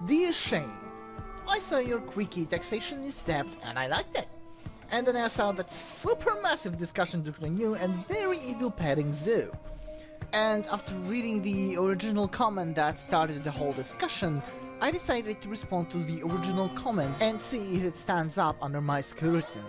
Dear Shane, I saw your Quickie Taxation Theft and I liked it. And then I saw that super massive discussion between you and VeryEvilPettingZoo. And after reading the original comment that started the whole discussion, I decided to respond to the original comment and see if it stands up under my scrutiny.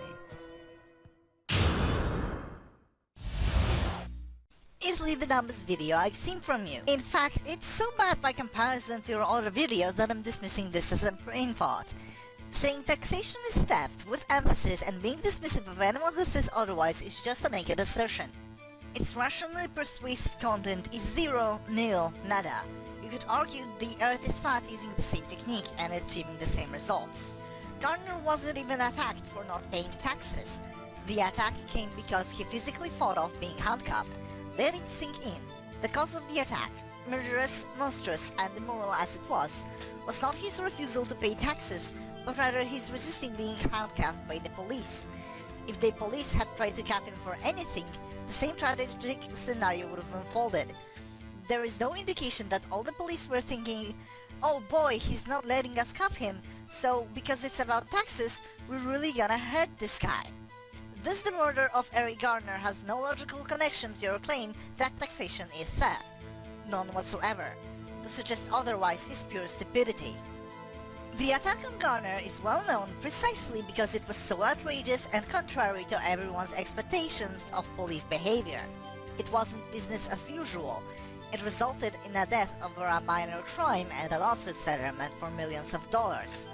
Easily the dumbest video I've seen from you. In fact, it's so bad by comparison to your other videos that I'm dismissing this as a brain fart. Saying taxation is theft with emphasis and being dismissive of anyone who says otherwise is just a naked assertion. Its rationally persuasive content is zero, nil, nada. You could argue the earth is flat using the same technique and achieving the same results. Garner wasn't even attacked for not paying taxes. The attack came because he physically fought off being handcuffed. Let it sink in. The cause of the attack, murderous, monstrous, and immoral as it was not his refusal to pay taxes, but rather his resisting being handcuffed by the police. If the police had tried to cuff him for anything, the same tragic scenario would have unfolded. There is no indication that all the police were thinking, oh boy, he's not letting us cuff him, so because it's about taxes, we're really gonna hurt this guy. Thus the murder of Eric Garner has no logical connection to your claim that taxation is theft. None whatsoever. To suggest otherwise is pure stupidity. The attack on Garner is well known precisely because it was so outrageous and contrary to everyone's expectations of police behavior. It wasn't business as usual. It resulted in a death over a minor crime and a lawsuit settlement for millions of dollars.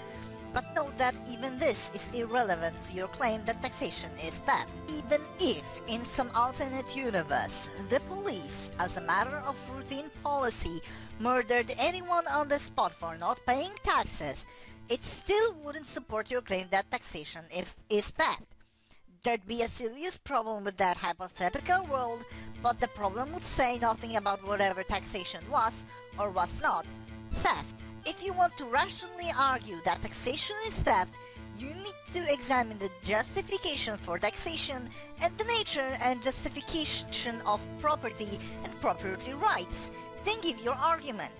But note that even this is irrelevant to your claim that taxation is theft. Even if, in some alternate universe, the police, as a matter of routine policy, murdered anyone on the spot for not paying taxes, it still wouldn't support your claim that taxation is theft. There'd be a serious problem with that hypothetical world, but the problem would say nothing about whatever taxation was, or was not, theft. If you want to rationally argue that taxation is theft, you need to examine the justification for taxation and the nature and justification of property and property rights. Then give your argument.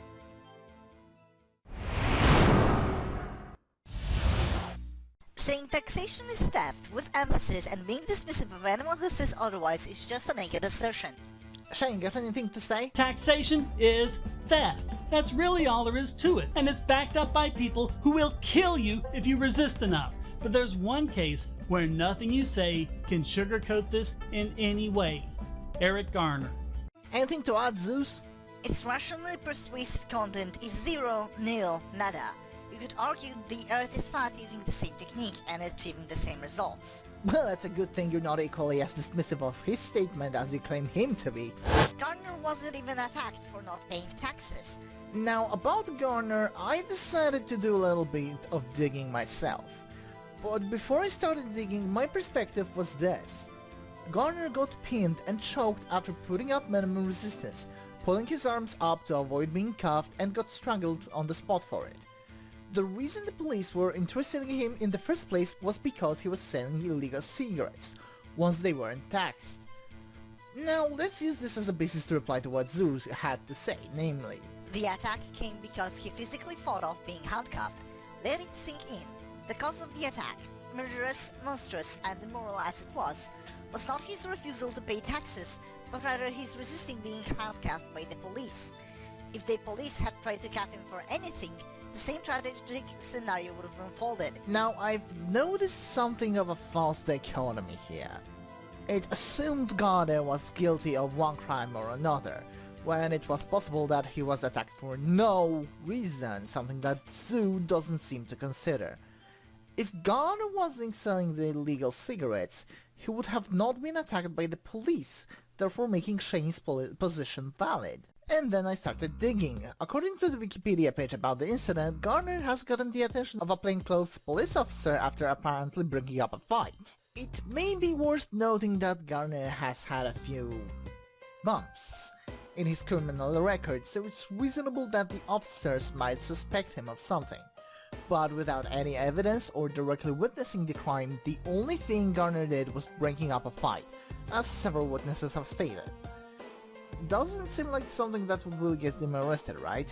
Saying taxation is theft with emphasis and being dismissive of anyone who says otherwise is just a naked assertion. Shane, got anything to say? Taxation is theft. That's really all there is to it. And it's backed up by people who will kill you if you resist enough. But there's one case where nothing you say can sugarcoat this in any way. Eric Garner. Anything to add, Zeus? Its rationally persuasive content is zero, nil, nada. You could argue the earth is flat using the same technique and achieving the same results. Well, that's a good thing you're not equally as dismissive of his statement as you claim him to be. Garner wasn't even attacked for not paying taxes. Now, about Garner, I decided to do a little bit of digging myself. But before I started digging, my perspective was this. Garner got pinned and choked after putting up minimum resistance, pulling his arms up to avoid being cuffed, and got strangled on the spot for it. The reason the police were interested in him in the first place was because he was selling illegal cigarettes, once they weren't taxed. Now, let's use this as a basis to reply to what Zeus had to say, namely, the attack came because he physically fought off being handcuffed. Let it sink in. The cause of the attack, murderous, monstrous, and immoral as it was not his refusal to pay taxes, but rather his resisting being handcuffed by the police. If the police had tried to cuff him for anything, the same tragic scenario would have unfolded. Now, I've noticed something of a false dichotomy here. It assumed Garner was guilty of one crime or another, when it was possible that he was attacked for no reason, something that Zoo doesn't seem to consider. If Garner wasn't selling the illegal cigarettes, he would have not been attacked by the police, therefore making Shane's position valid. And then I started digging. According to the Wikipedia page about the incident, Garner has gotten the attention of a plainclothes police officer after apparently bringing up a fight. It may be worth noting that Garner has had a few bumps in his criminal record, so it's reasonable that the officers might suspect him of something. But without any evidence or directly witnessing the crime, the only thing Garner did was breaking up a fight, as several witnesses have stated. Doesn't seem like something that would really get him arrested, right?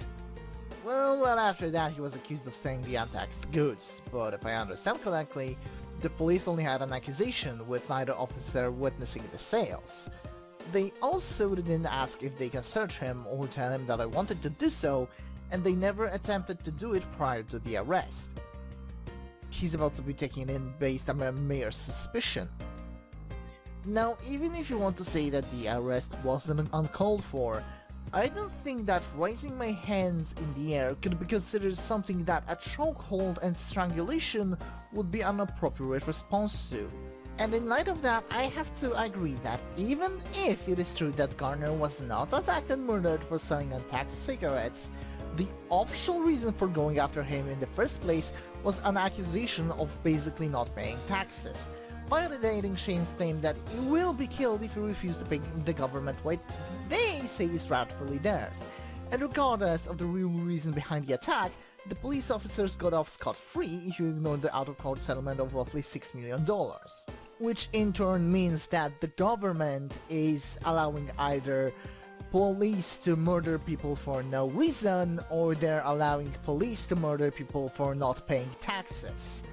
Well, after that he was accused of selling the untaxed goods, but if I understand correctly, the police only had an accusation with neither officer witnessing the sales. They also didn't ask if they can search him or tell him that I wanted to do so, and they never attempted to do it prior to the arrest. He's about to be taken in based on a mere suspicion. Now, even if you want to say that the arrest wasn't uncalled for, I don't think that raising my hands in the air could be considered something that a chokehold and strangulation would be an appropriate response to. And in light of that, I have to agree that even if it is true that Garner was not attacked and murdered for selling untaxed cigarettes, the official reason for going after him in the first place was an accusation of basically not paying taxes, validating Shane's claim that he will be killed if he refuses to pay the government what they say is rightfully theirs. And regardless of the real reason behind the attack, the police officers got off scot-free if you ignore the out-of-court settlement of roughly $6 million. Which in turn means that the government is allowing either police to murder people for no reason, or they're allowing police to murder people for not paying taxes.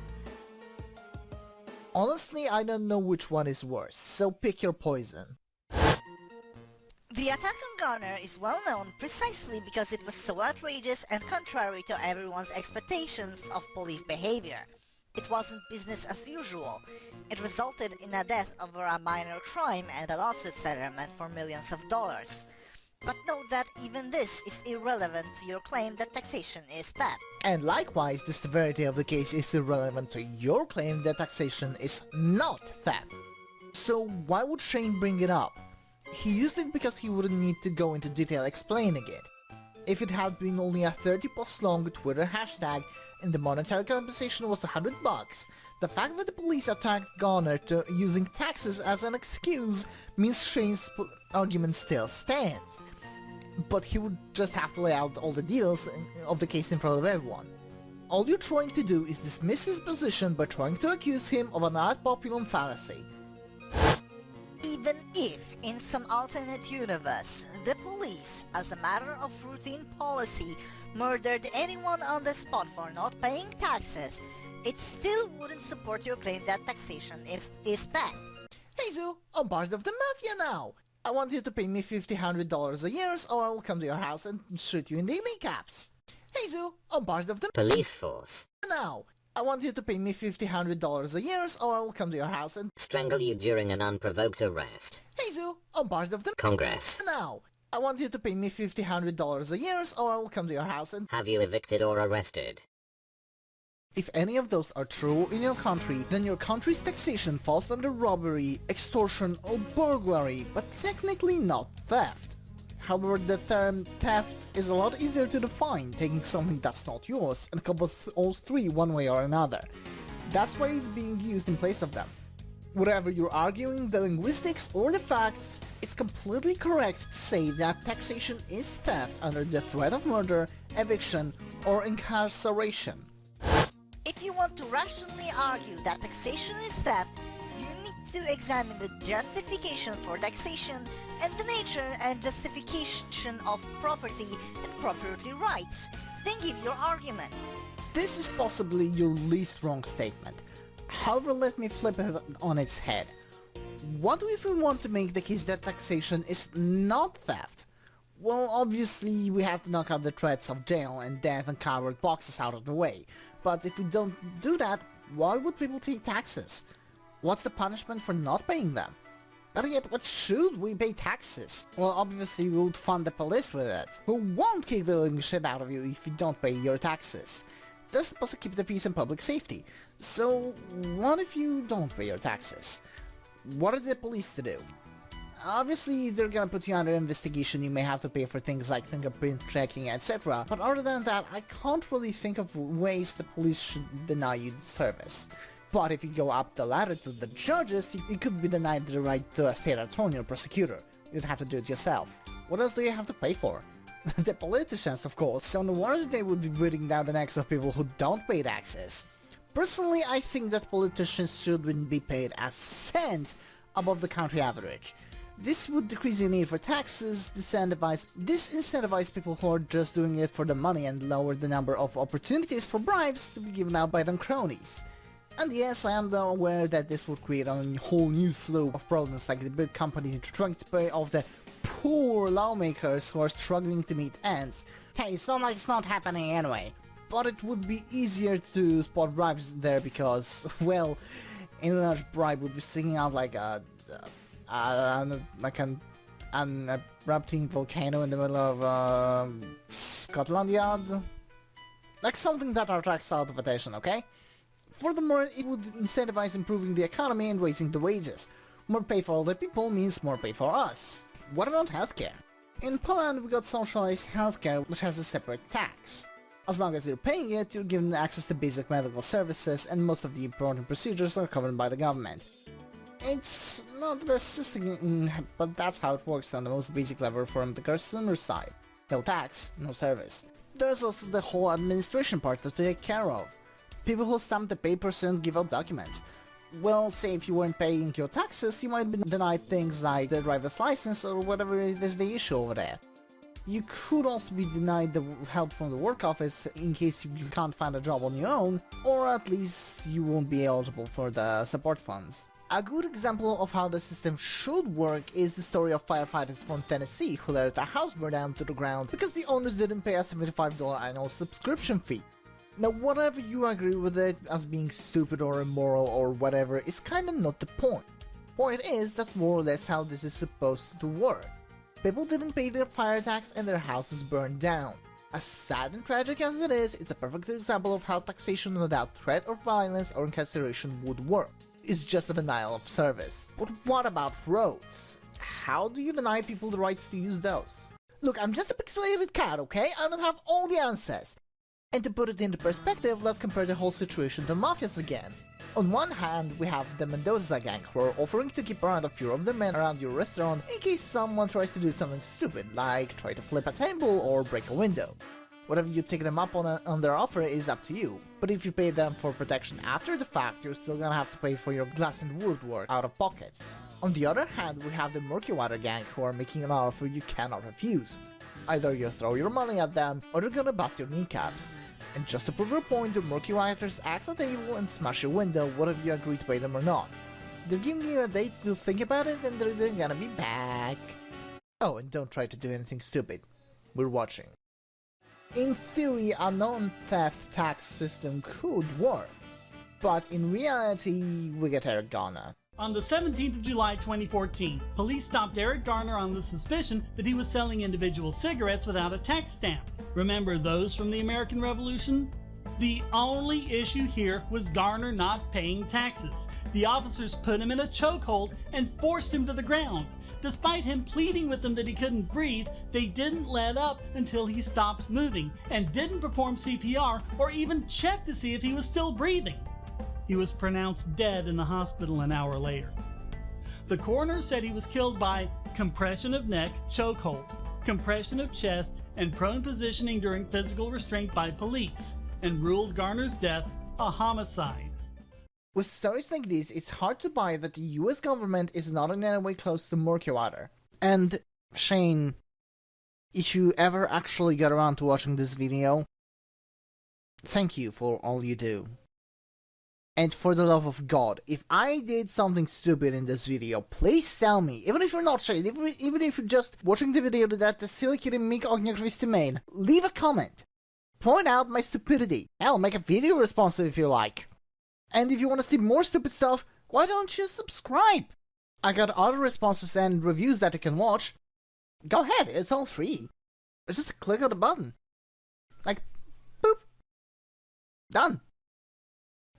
Honestly, I don't know which one is worse, so pick your poison. The attack on Garner is well known precisely because it was so outrageous and contrary to everyone's expectations of police behavior. It wasn't business as usual. It resulted in a death over a minor crime and a lawsuit settlement for millions of dollars. But note that even this is irrelevant to your claim that taxation is theft. And likewise, the severity of the case is irrelevant to your claim that taxation is not theft. So why would Shane bring it up? He used it because he wouldn't need to go into detail explaining it. If it had been only a 30 post long Twitter hashtag and the monetary compensation was $100, the fact that the police attacked Garner using taxes as an excuse means Shane's argument still stands. But he would just have to lay out all the details of the case in front of everyone. All you're trying to do is dismiss his position by trying to accuse him of an ad populum fallacy. Even if, in some alternate universe, the police, as a matter of routine policy, murdered anyone on the spot for not paying taxes, it still wouldn't support your claim that taxation is theft. Hey Zoo, I'm part of the mafia now! I want you to pay me $1,500 a year or I will come to your house and shoot you in the kneecaps. Hey Zoo, I'm part of the police force now! I want you to pay me $1,500 a year or I will come to your house and strangle you during an unprovoked arrest. Hey Zoo, I'm part of the Congress now! I want you to pay me $1,500 a year or I will come to your house and have you evicted or arrested. If any of those are true in your country, then your country's taxation falls under robbery, extortion or burglary, but technically not theft. However, the term theft is a lot easier to define, taking something that's not yours and covers all three one way or another. That's why it's being used in place of them. Whatever you're arguing, the linguistics or the facts, it's completely correct to say that taxation is theft under the threat of murder, eviction or incarceration. If you want to rationally argue that taxation is theft, you need to examine the justification for taxation and the nature and justification of property and property rights. Then give your argument. This is possibly your least wrong statement. However, let me flip it on its head. What if we want to make the case that taxation is not theft? Well, obviously we have to knock out the threats of jail and death and cardboard boxes out of the way. But if we don't do that, why would people pay taxes? What's the punishment for not paying them? Better yet, what should we pay taxes? Well, obviously we would fund the police with it, who won't kick the living shit out of you if you don't pay your taxes. They're supposed to keep the peace and public safety. So, what if you don't pay your taxes? What are the police to do? Obviously, they're gonna put you under investigation, you may have to pay for things like fingerprint checking, etc. But other than that, I can't really think of ways the police should deny you service. But if you go up the ladder to the judges, you could be denied the right to a state attorney or prosecutor. You'd have to do it yourself. What else do you have to pay for? The politicians, of course, so no wonder they would be breathing down the necks of people who don't pay taxes. Personally, I think that politicians shouldn't be paid a cent above the country average. This would decrease the need for taxes, disincentivize people who are just doing it for the money, and lower the number of opportunities for bribes to be given out by them cronies. And yes, I am aware that this would create a whole new slew of problems, like the big company trying to pay off the poor lawmakers who are struggling to meet ends. Hey, it's not like it's not happening anyway. But it would be easier to spot bribes there because, well, any large bribe would be sticking out like an erupting volcano in the middle of Scotland Yard. Like something that attracts a lot of attention, okay? Furthermore, it would incentivize improving the economy and raising the wages. More pay for other people means more pay for us. What about healthcare? In Poland we got socialized healthcare, which has a separate tax. As long as you're paying it, you're given access to basic medical services, and most of the important procedures are covered by the government. It's not the best system, but that's how it works on the most basic level from the consumer side. No tax, no service. There's also the whole administration part to take care of. People who stamp the papers and give out documents. Well, say if you weren't paying your taxes, you might be denied things like the driver's license or whatever it is they issue over there. You could also be denied the help from the work office in case you can't find a job on your own, or at least you won't be eligible for the support funds. A good example of how the system should work is the story of firefighters from Tennessee who let a house burn down to the ground because the owners didn't pay a $75 annual subscription fee. Now, whatever you agree with it as being stupid or immoral or whatever is kinda not the point. Point is, that's more or less how this is supposed to work. People didn't pay their fire tax and their houses burned down. As sad and tragic as it is, it's a perfect example of how taxation without threat or violence or incarceration would work. It's just a denial of service. But what about roads? How do you deny people the rights to use those? Look, I'm just a pixelated cat, okay? I don't have all the answers. And to put it into perspective, let's compare the whole situation to mafias again. On one hand, we have the Mendoza gang who are offering to keep around a few of their men around your restaurant in case someone tries to do something stupid, like try to flip a table or break a window. Whatever you take them up on their offer is up to you, but if you pay them for protection after the fact, you're still gonna have to pay for your glass and wood work out of pocket. On the other hand, we have the Murky Water gang who are making an offer you cannot refuse. Either you throw your money at them, or they're gonna bust your kneecaps. And just to prove your point, the Murky Waters axe a table and smash your window, whether you agree to pay them or not. They're giving you a day to think about it, and they're gonna be back. Oh, and don't try to do anything stupid. We're watching. In theory, a non-theft tax system could work, but in reality, we get Eric Garner. On the 17th of July 2014, police stopped Eric Garner on the suspicion that he was selling individual cigarettes without a tax stamp. Remember those from the American Revolution? The only issue here was Garner not paying taxes. The officers put him in a chokehold and forced him to the ground. Despite him pleading with them that he couldn't breathe, they didn't let up until he stopped moving and didn't perform CPR or even check to see if he was still breathing. He was pronounced dead in the hospital an hour later. The coroner said he was killed by compression of neck, chokehold, compression of chest, and prone positioning during physical restraint by police, and ruled Garner's death a homicide. With stories like this, it's hard to buy that the US government is not in any way close to Murky Water. And, Shane, if you ever actually get around to watching this video, thank you for all you do. And for the love of God, if I did something stupid in this video, please tell me. Even if you're not Shane, even if you're just watching the video that the silly kid Mik Ogniokrwisty made, leave a comment. Point out my stupidity. Hell, make a video response if you like. And if you want to see more stupid stuff, why don't you subscribe? I got other responses and reviews that you can watch. Go ahead, it's all free. Just click on the button. Like, boop. Done.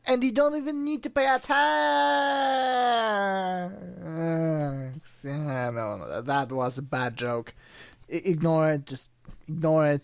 And you don't even need to pay a tax. Yeah, no, that was a bad joke. Ignore it, just ignore it.